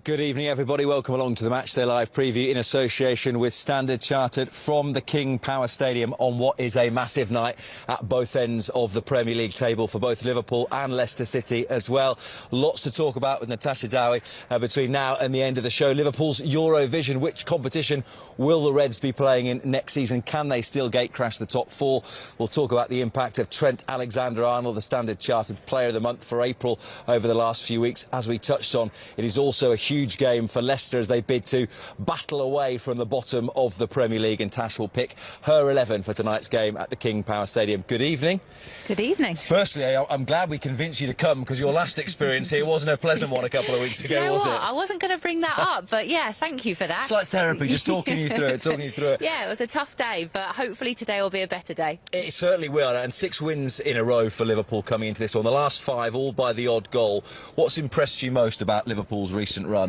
Good evening, everybody. Welcome along to the Matchday Live preview in association with Standard Chartered from the King Power Stadium on what is a massive night at both ends of the Premier League table for both Liverpool and Leicester City as well. Lots to talk about with Natasha Dowie between now and the end of the show. Liverpool's Eurovision. Which competition will the Reds be playing in next season? Can they still gate-crash the top four? We'll talk about the impact of Trent Alexander-Arnold, the Standard Chartered Player of the Month for April over the last few weeks. As we touched on, it is also a huge game for Leicester as they bid to battle away from the bottom of the Premier League, and Tash will pick her 11 for tonight's game at the King Power Stadium. Good evening. Good evening. Firstly, I'm glad we convinced you to come, because your last experience here wasn't a pleasant one a couple of weeks ago, was it? I wasn't going to bring that up, but yeah, thank you for that. It's like therapy, just talking you through it, Yeah, it was a tough day, but hopefully today will be a better day. It certainly will, and 6 wins in a row for Liverpool coming into this one. The last 5 all by the odd goal. What's impressed you most about Liverpool's recent run?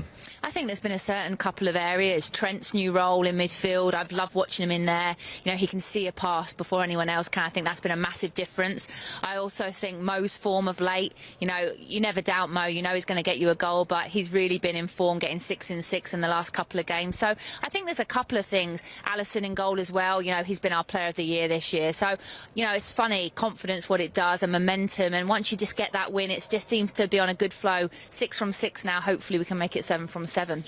I think there's been a certain couple of areas. Trent's new role in midfield, I've loved watching him in there. You know, he can see a pass before anyone else can. I think that's been a massive difference. I also think Mo's form of late, you know, you never doubt Mo, you know he's going to get you a goal, but he's really been in form, getting 6 in 6 in the last couple of games. So I think there's a couple of things. Alisson in goal as well, you know, he's been our player of the year this year. So, you know, it's funny, confidence, what it does, and momentum, and once you just get that win, it just seems to be on a good flow. 6 from 6 now, hopefully we can make it 7 from 7.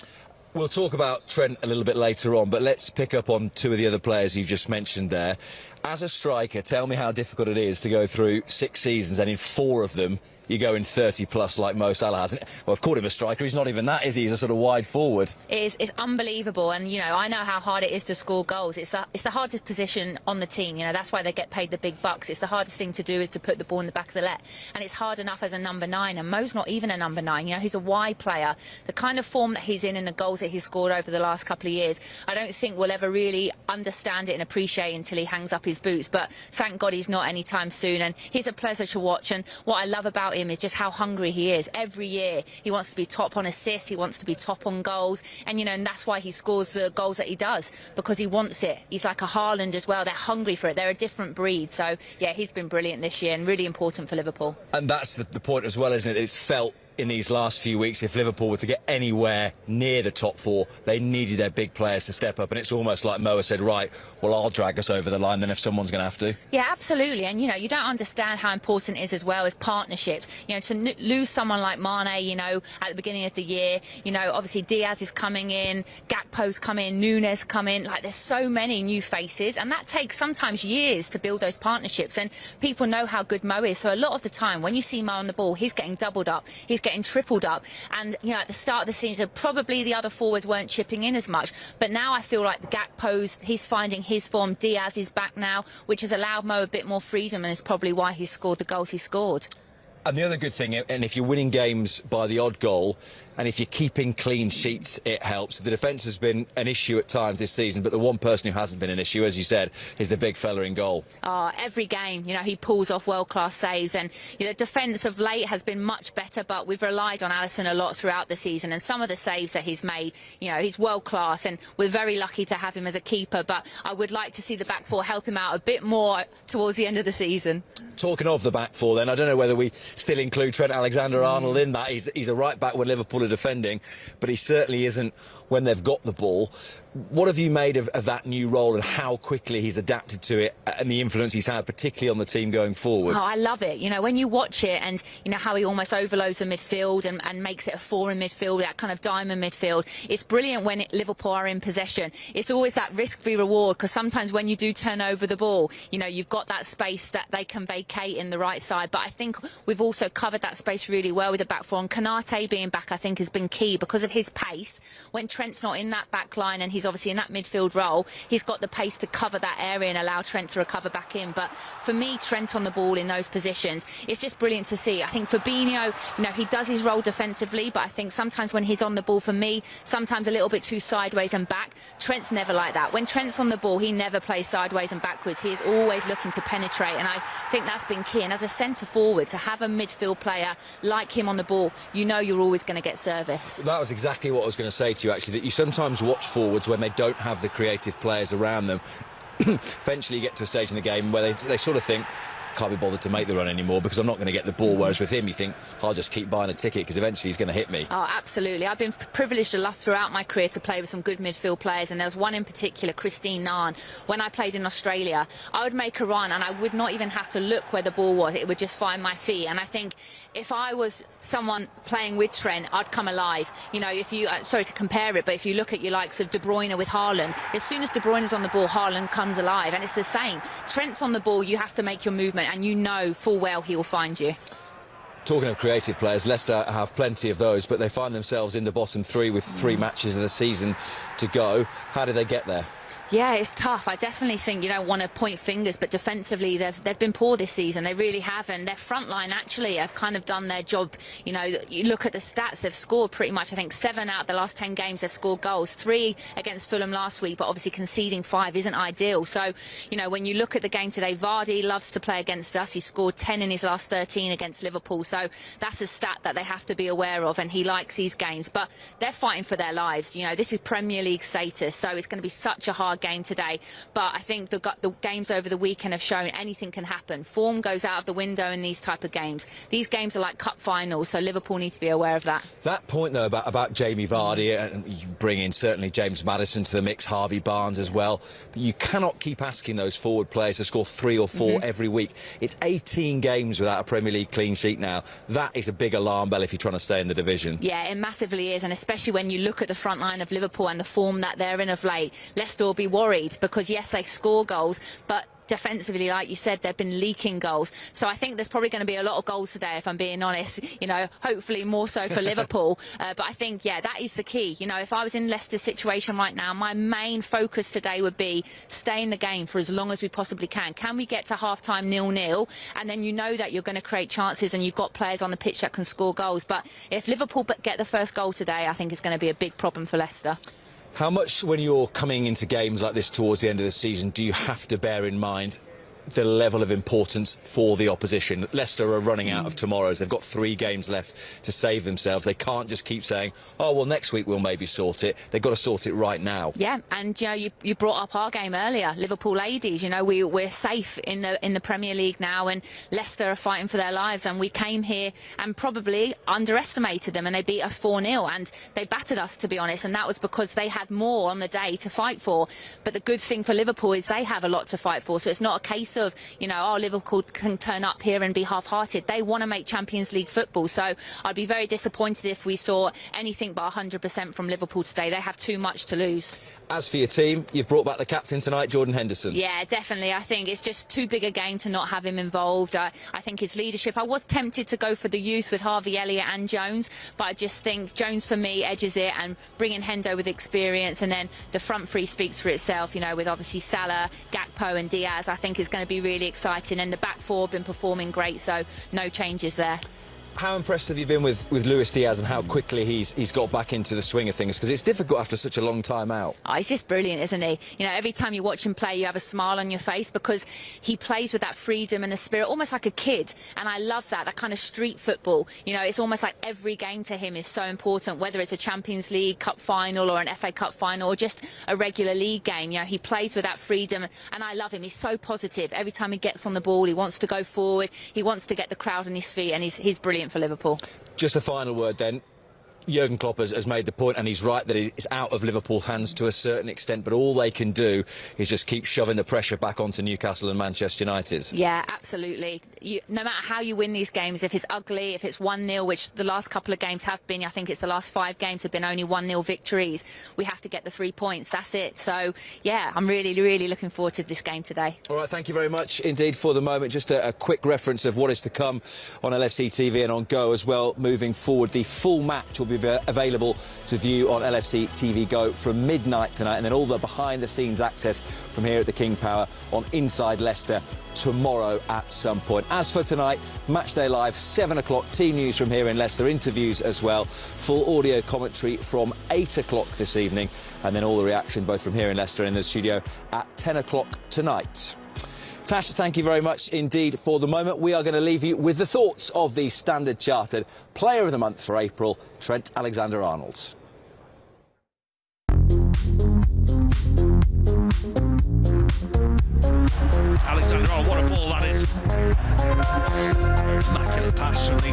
We'll talk about Trent a little bit later on, but let's pick up on 2 of the other players you've just mentioned there. As a striker, tell me how difficult it is to go through 6 seasons and in 4 of them you go in 30+ like Mo Salah has. Well, I've called him a striker. He's not even that, is he? He's a sort of wide forward. It's unbelievable, and you know, I know how hard it is to score goals. It's the hardest position on the team. You know, that's why they get paid the big bucks. It's the hardest thing to do is to put the ball in the back of the net, and it's hard enough as a number 9. And Mo's not even a number 9. You know, he's a wide player. The kind of form that he's in the goals that he's scored over the last couple of years, I don't think we'll ever really understand it and appreciate it until he hangs up his boots. But thank God he's not anytime soon, and he's a pleasure to watch. And what I love about him is just how hungry he is. Every year he wants to be top on assists, he wants to be top on goals, and you know, and that's why he scores the goals that he does, because he wants it. He's like a Haaland as well. They're hungry for it. They're a different breed. So yeah, he's been brilliant this year and really important for Liverpool. And that's the point as well, isn't it? It's felt in these last few weeks, if Liverpool were to get anywhere near the top 4, they needed their big players to step up, and it's almost like Mo said, right, well, I'll drag us over the line then if someone's going to have to. Yeah, absolutely. And you know, you don't understand how important it is as well as partnerships. You know, to lose someone like Mane, you know, at the beginning of the year, you know, obviously Diaz is coming in, Gakpo's come in, Nunes come in, like there's so many new faces, and that takes sometimes years to build those partnerships, and people know how good Mo is. So a lot of the time when you see Mo on the ball, he's getting doubled up, he's getting tripled up, and you know, at the start of the season probably the other forwards weren't chipping in as much, but now I feel like the Gakpo's, he's finding his form. Diaz is back now, which has allowed Mo a bit more freedom, and is probably why he scored the goals he scored. And the other good thing, and if you're winning games by the odd goal, and if you're keeping clean sheets, it helps. The defence has been an issue at times this season, but the one person who hasn't been an issue, as you said, is the big fella in goal. Oh, every game, you know, he pulls off world-class saves, and you know, defence of late has been much better, but we've relied on Alisson a lot throughout the season, and some of the saves that he's made, you know, he's world-class, and we're very lucky to have him as a keeper, but I would like to see the back 4 help him out a bit more towards the end of the season. Talking of the back 4 then, I don't know whether we still include Trent Alexander-Arnold in that. He's a right back when Liverpool are defending, but he certainly isn't when they've got the ball. What have you made of that new role, and how quickly he's adapted to it, and the influence he's had, particularly on the team going forward? Oh, I love it. You know, when you watch it, and you know how he almost overloads the midfield and makes it a 4 in midfield, that kind of diamond midfield. It's brilliant when Liverpool are in possession. It's always that risk-free reward, because sometimes when you do turn over the ball, you know, you've got that space that they can vacate in the right side. But I think we've also covered that space really well with the back 4. And Konate being back, I think, has been key because of his pace. When Trent's not in that back line, and he's obviously in that midfield role, he's got the pace to cover that area and allow Trent to recover back in. But for me, Trent on the ball in those positions, it's just brilliant to see. I think Fabinho, you know, he does his role defensively, but I think sometimes when he's on the ball, for me, sometimes a little bit too sideways and back. Trent's never like that. When Trent's on the ball, he never plays sideways and backwards. He is always looking to penetrate, and I think that's been key. And as a centre forward, to have a midfield player like him on the ball, you know you're always going to get service. That was exactly what I was going to say to you, actually, that you sometimes watch forwards when they don't have the creative players around them. Eventually you get to a stage in the game where they sort of think, can't be bothered to make the run anymore because I'm not going to get the ball. Whereas with him, you think, I'll just keep buying a ticket because eventually he's going to hit me. Oh, absolutely. I've been privileged enough throughout my career to play with some good midfield players, and there was one in particular, Christine Nahn. When I played in Australia, I would make a run and I would not even have to look where the ball was. It would just find my feet. And I think if I was someone playing with Trent, I'd come alive. You know, if you, sorry to compare it, but if you look at your likes of De Bruyne with Haaland, as soon as De Bruyne is on the ball, Haaland comes alive. And it's the same. Trent's on the ball, you have to make your movement, and you know full well he will find you. Talking of creative players, Leicester have plenty of those, but they find themselves in the bottom three with 3 matches of the season to go. How did they get there? Yeah, it's tough. I definitely think you don't want to point fingers, but defensively they've been poor this season. They really have, and their front line actually have kind of done their job. You know, you look at the stats, they've scored pretty much, I think 7 out of the last 10 games they've scored goals. 3 against Fulham last week, but obviously conceding 5 isn't ideal. So, you know, when you look at the game today, Vardy loves to play against us. He scored 10 in his last 13 against Liverpool. So that's a stat that they have to be aware of, and he likes these games. But they're fighting for their lives. You know, this is Premier League status, so it's going to be such a hard game today. But I think the games over the weekend have shown anything can happen. Form goes out of the window in these type of games. These games are like cup finals, so Liverpool need to be aware of that. That point, though, about Jamie Vardy, and you bring in certainly James Maddison to the mix, Harvey Barnes as well, but you cannot keep asking those forward players to score 3 or 4 every week. It's 18 games without a Premier League clean sheet now. That is a big alarm bell if you're trying to stay in the division. Yeah, it massively is, and especially when you look at the front line of Liverpool and the form that they're in of late, Leicester will be worried because, yes, they score goals, but defensively, like you said, they've been leaking goals. So I think there's probably going to be a lot of goals today, if I'm being honest. You know, hopefully more so for Liverpool. But I think, yeah, that is the key. You know, if I was in Leicester's situation right now, my main focus today would be stay in the game for as long as we possibly can. Can we get to half-time 0-0? And then you know that you're going to create chances and you've got players on the pitch that can score goals. But if Liverpool get the first goal today, I think it's going to be a big problem for Leicester. How much, when you're coming into games like this towards the end of the season, do you have to bear in mind the level of importance for the opposition? Leicester are running out of tomorrows. They've got 3 games left to save themselves. They can't just keep saying, oh, well, next week we'll maybe sort it. They've got to sort it right now. Yeah, and, you know, you brought up our game earlier, Liverpool ladies. You know, we're safe in the Premier League now, and Leicester are fighting for their lives, and we came here and probably underestimated them, and they beat us 4-0, and they battered us, to be honest, and that was because they had more on the day to fight for. But the good thing for Liverpool is they have a lot to fight for, so it's not a case of, you know, oh, Liverpool can turn up here and be half-hearted. They want to make Champions League football, so I'd be very disappointed if we saw anything but 100% from Liverpool today. They have too much to lose. As for your team, you've brought back the captain tonight, Jordan Henderson. Yeah, definitely. I think it's just too big a game to not have him involved. I think his leadership, I was tempted to go for the youth with Harvey Elliott and Jones, but I just think Jones for me edges it, and bringing Hendo with experience, and then the front three speaks for itself, you know, with obviously Salah, Gakpo and Diaz. I think it's going to be really exciting, and the back four have been performing great, so no changes there. How impressed have you been with Luis Diaz and how quickly he's got back into the swing of things? Because it's difficult after such a long time out. Oh, he's just brilliant, isn't he? You know, every time you watch him play, you have a smile on your face because he plays with that freedom and the spirit, almost like a kid. And I love that kind of street football. You know, it's almost like every game to him is so important, whether it's a Champions League Cup final or an FA Cup final or just a regular league game. You know, he plays with that freedom, and I love him. He's so positive. Every time he gets on the ball, he wants to go forward. He wants to get the crowd on his feet, and he's brilliant for Liverpool. Just a final word then. Jurgen Klopp has made the point, and he's right, that it's out of Liverpool's hands to a certain extent, but all they can do is just keep shoving the pressure back onto Newcastle and Manchester United. Yeah, absolutely. No matter how you win these games, if it's ugly, if it's 1-0, which the last couple of games have been, I think it's the last 5 games have been only 1-0 victories, we have to get the 3 points. That's it. So, yeah, I'm really, really looking forward to this game today. All right, thank you very much indeed for the moment. Just a quick reference of what is to come on LFC TV and on Go as well moving forward. The full match will be available to view on LFC TV Go from midnight tonight, and then all the behind-the-scenes access from here at the King Power on Inside Leicester tomorrow at some point. As for tonight, Matchday Live, 7 o'clock, team news from here in Leicester, interviews as well, full audio commentary from 8 o'clock this evening, and then all the reaction both from here in Leicester and in the studio at 10 o'clock tonight. Tash, thank you very much indeed for the moment. We are going to leave you with the thoughts of the Standard Chartered Player of the Month for April, Trent Alexander-Arnold. Alexander, oh, what a ball that is. Immaculate pass from the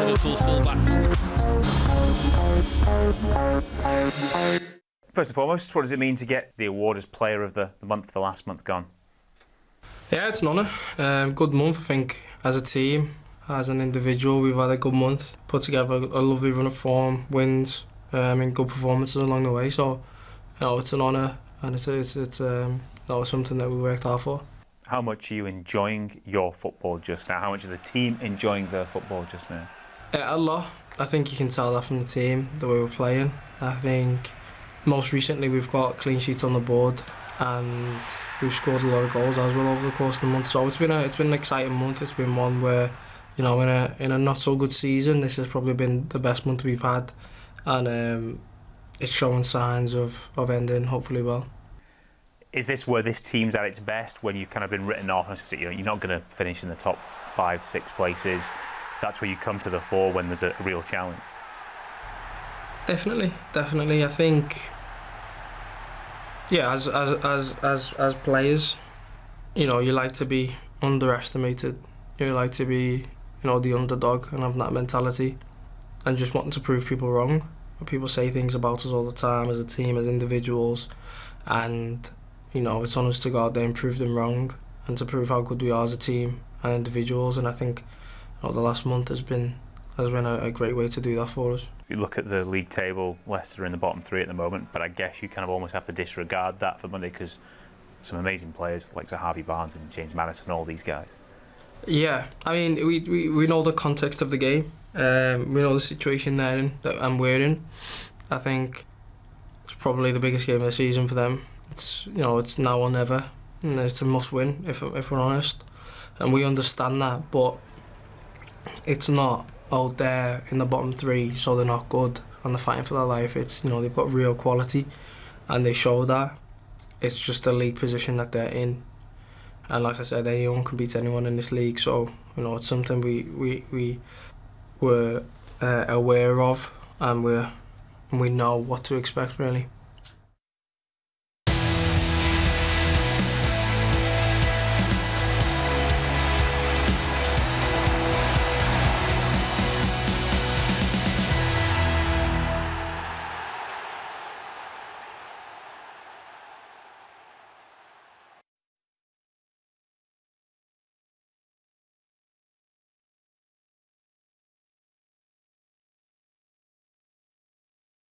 Liverpool fullback. First and foremost, what does it mean to get the award as Player of the Month for the last month gone? Yeah, it's an honour. Good month, I think, as a team, as an individual. We've had a good month, put together a lovely run of form, wins, and good performances along the way. So, it's an honour, and it's something that we worked hard for. How much are you enjoying your football just now? How much are the team enjoying their football just now? A lot. I think you can tell that from the team, the way we're playing. I think most recently we've got clean sheets on the board, and we've scored a lot of goals as well over the course of the month. So it's been an exciting month. It's been one where, in a not so good season, this has probably been the best month we've had, and it's showing signs of ending hopefully well. Is this where this team's at its best, when you've kind of been written off and you're not going to finish in the top 5-6 places? That's where you come to the fore when there's a real challenge. Definitely. I think, yeah, as players, you like to be underestimated. You like to be, the underdog and have that mentality, and just wanting to prove people wrong. People say things about us all the time as a team, as individuals, and it's on us to go out there and prove them wrong, and to prove how good we are as a team and individuals. And I think the last month has been a great way to do that for us. If you look at the league table, Leicester are in the bottom 3 at the moment, but I guess you kind of almost have to disregard that for Monday, because some amazing players like Harvey Barnes and James Madison, all these guys. Yeah, I mean, we know the context of the game. We know the situation they're in, and we're in. I think it's probably the biggest game of the season for them. It's it's now or never, and it's a must-win if we're honest, and we understand that. But it's not out there in the bottom 3, so they're not good and they're fighting for their life. It's they've got real quality, and they show that. It's just the league position that they're in, and like I said, anyone can beat anyone in this league. So it's something we were aware of, and we know what to expect really.